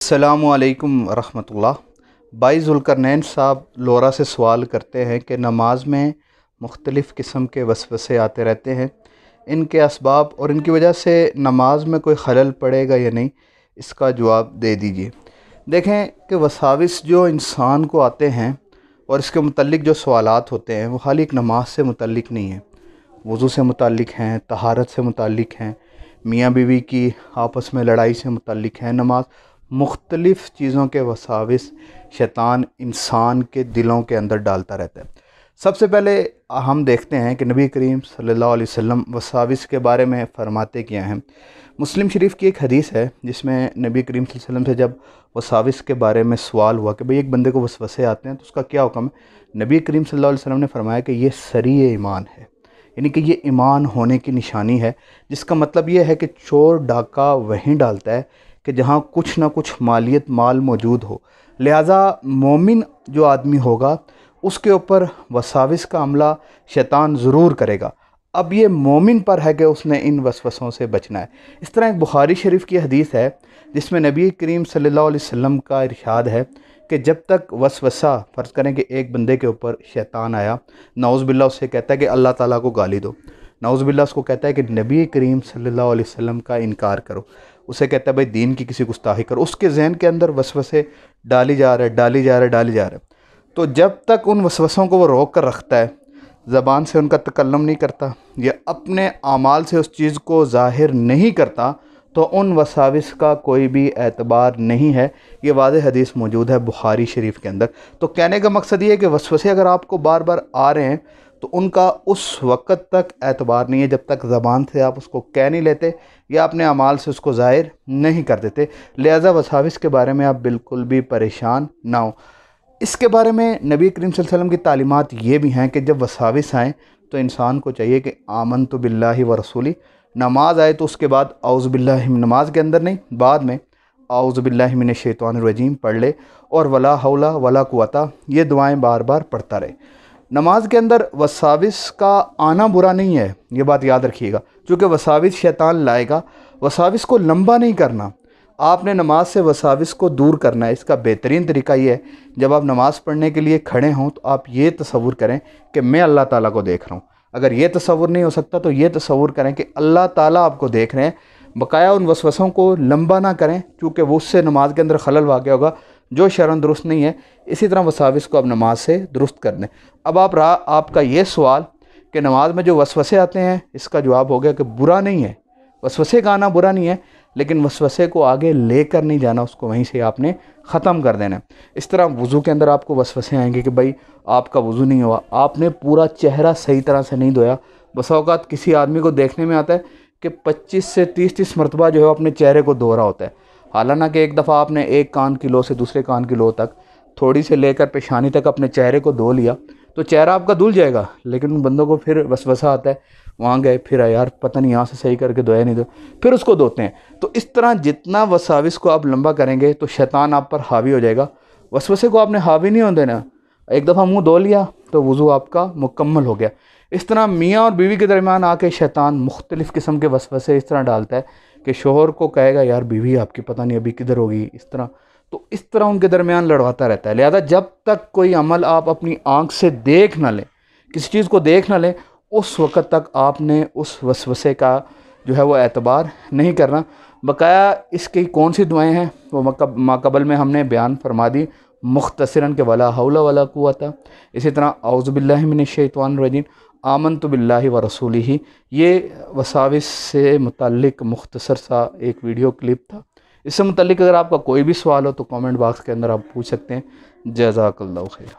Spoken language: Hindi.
अस्सलामुअलैकुम रहमतुल्लाह। भाई ज़ुल्करनैन साहब लोरा से सवाल करते हैं कि नमाज में मुख्तलिफ़ किस्म के वसवसे आते रहते हैं, इनके असबाब और इनकी वजह से नमाज में कोई खलल पड़ेगा या नहीं, इसका जवाब दे दीजिए। देखें कि वसाविस जो इंसान को आते हैं और इसके मुतल्लिक़ जो सवालात होते हैं वो खाली एक नमाज से मुतल्लिक़ नहीं है, वज़ू से मुतल्लिक़ हैं, तहारत से मुतल्लिक़ हैं, मियाँ बीवी की आपस में लड़ाई से मुतल्लिक़ हैं। नमाज मुख्तलिफ़ चीज़ों के वसाविस शैतान इंसान के दिलों के अंदर डालता रहता है। सबसे पहले हम देखते हैं कि नबी करीम सल्लल्लाहु अलैहि वसल्लम वसाविस के बारे में फ़रमाते क्या हैं। मुस्लिम शरीफ की एक हदीस है जिसमें नबी करीम सल्लल्लाहु अलैहि वसल्लम से जब वसाविस के बारे में सवाल हुआ कि भाई एक बंदे को वसवसे आते हैं तो उसका क्या हुक्म है, नबी करीम सल्लल्लाहु अलैहि वसल्लम ने फरमाया कि ये सरी ईमान है, यानी कि ये ईमान होने की निशानी है। जिसका मतलब ये है कि चोर डाका वहीं डालता है कि जहाँ कुछ ना कुछ माल मौजूद हो। लिहाजा मोमिन जो आदमी होगा उसके ऊपर वसाविस का हमला शैतान ज़रूर करेगा। अब ये मोमिन पर है कि उसने इन वसवसों से बचना है। इस तरह एक बुखारी शरीफ की हदीस है जिसमें नबी करीम सल्लल्लाहु अलैहि वसल्लम का इरशाद है कि जब तक वसवसा, फ़र्ज़ करें कि एक बंदे के ऊपर शैतान आया, नाउज़ बिल्लाह उससे कहता है कि अल्लाह ताला को गाली दो, नाउज़ बिल्लाह उसको कहता है कि नबी करीम सल्लल्लाहु अलैहि वसल्लम का इनकार करो, उसे कहता है भाई दीन की किसी गुस्ताखी करो, उसके जहन के अंदर वसवसे डाली जा रहा है। तो जब तक उन वसवसों को वो रोक कर रखता है, ज़बान से उनका तकल्लुम नहीं करता या अपने आमाल से उस चीज़ को ज़ाहिर नहीं करता, तो उन वसाविस का कोई भी एतबार नहीं है। ये वाज़ेह हदीस मौजूद है बुखारी शरीफ के अंदर। तो कहने का मकसद ये है कि वसवसे अगर आपको बार बार आ रहे हैं तो उनका उस वक़्त तक एतबार नहीं है जब तक ज़बान से आप उसको कह नहीं लेते या अपने अमाल से उसको ज़ाहिर नहीं कर देते। लिहाजा वसाविस के बारे में आप बिल्कुल भी परेशान ना हो। इसके बारे में नबी करीम सल्लल्लाहु अलैहि वसल्लम की तालीमात ये भी हैं कि जब वसाविस आएँ तो इंसान को चाहिए कि आमनतु बिल्लाहि व रसूली, नमाज आए तो उसके बाद औज़ु बिल्लाहि, नमाज के अंदर नहीं, बाद में औज़ु बिल्लाहि मिनश शैतानिर रजीम पढ़ ले और वला हौला वला कुव्वता, ये दुआएं बार बार पढ़ता रहे। नमाज के अंदर वसाविस का आना बुरा नहीं है, ये बात याद रखिएगा, क्योंकि वसाविस शैतान लाएगा। वसाविस को लंबा नहीं करना, आपने नमाज से वसाविस को दूर करना है। इसका बेहतरीन तरीका ये है, जब आप नमाज़ पढ़ने के लिए खड़े हों तो आप ये तसव्वुर करें कि मैं अल्लाह ताला को देख रहा हूँ। अगर ये तसव्वुर नहीं हो सकता तो ये तसव्वुर करें कि अल्लाह ताला आपको देख रहे हैं। बकाया उन वसवसों को लंबा ना करें क्योंकि वो उससे नमाज के अंदर खलल वाक़ होगा जो शरन दुरुस्त नहीं है। इसी तरह वसाविस को अब नमाज से दुरुस्त कर दें। अब आप रहा आपका ये सवाल कि नमाज में जो वसवसे आते हैं, इसका जवाब हो गया कि बुरा नहीं है, वसवसे का आना बुरा नहीं है, लेकिन वसवसे को आगे लेकर नहीं जाना, उसको वहीं से आपने ख़त्म कर देना। इस तरह वज़ू के अंदर आपको वसवसे आएंगे कि भाई आपका वज़ू नहीं हुआ, आपने पूरा चेहरा सही तरह से नहीं धोया। बसा औक़ात किसी आदमी को देखने में आता है कि 25 से 30 मरतबा जो है अपने चेहरे को धो रहा होता है। हालांकि एक दफ़ा आपने एक कान की लो से दूसरे कान की लो तक, थोड़ी से लेकर पेशानी तक अपने चेहरे को धो लिया तो चेहरा आपका धुल जाएगा। लेकिन उन बंदों को फिर वसवसा आता है, वहाँ गए फिर यार पता नहीं यहाँ से सही करके धोया नहीं, फिर उसको धोते हैं। तो इस तरह जितना वसाविस को आप लंबा करेंगे तो शैतान आप पर हावी हो जाएगा। वसवसे को आपने हावी नहीं होने देना। एक दफ़ा मुंह धो लिया तो वज़ू आपका मुकम्मल हो गया। इस तरह मियाँ और बीवी के दरमियान आके शैतान मुख्तलिफ़ किस्म के वसवसे इस तरह डालता है कि शोहर को कहेगा यार बीवी आपकी पता नहीं अभी किधर होगी, इस तरह। तो इस तरह उनके दरमियान लड़वाता रहता है। लिहाजा जब तक कोई अमल आप अपनी आँख से देख ना लें, किसी चीज़ को देख ना लें, उस वक़्त तक आपने उस वसवसे का जो है वो एतबार नहीं करना। बकाया इसकी कौन सी दुआएं हैं वो माक़बल में हमने बयान फरमा दी मुख्तसरन के वला हौला वला कुव्वता। इसी तरह औज़ु बिल्लाहि मिनश शैतानिर रजीम, आमनतु बिल्लाहि व रसूलिही, ये वसाविस से मुतल्लिक़ मुख्तसर सा एक वीडियो क्लिप था। इससे मुतल्लिक़ अगर आपका कोई भी सवाल हो तो कमेंट बॉक्स के अंदर आप पूछ सकते हैं। जज़ाकल्लाहु खैर।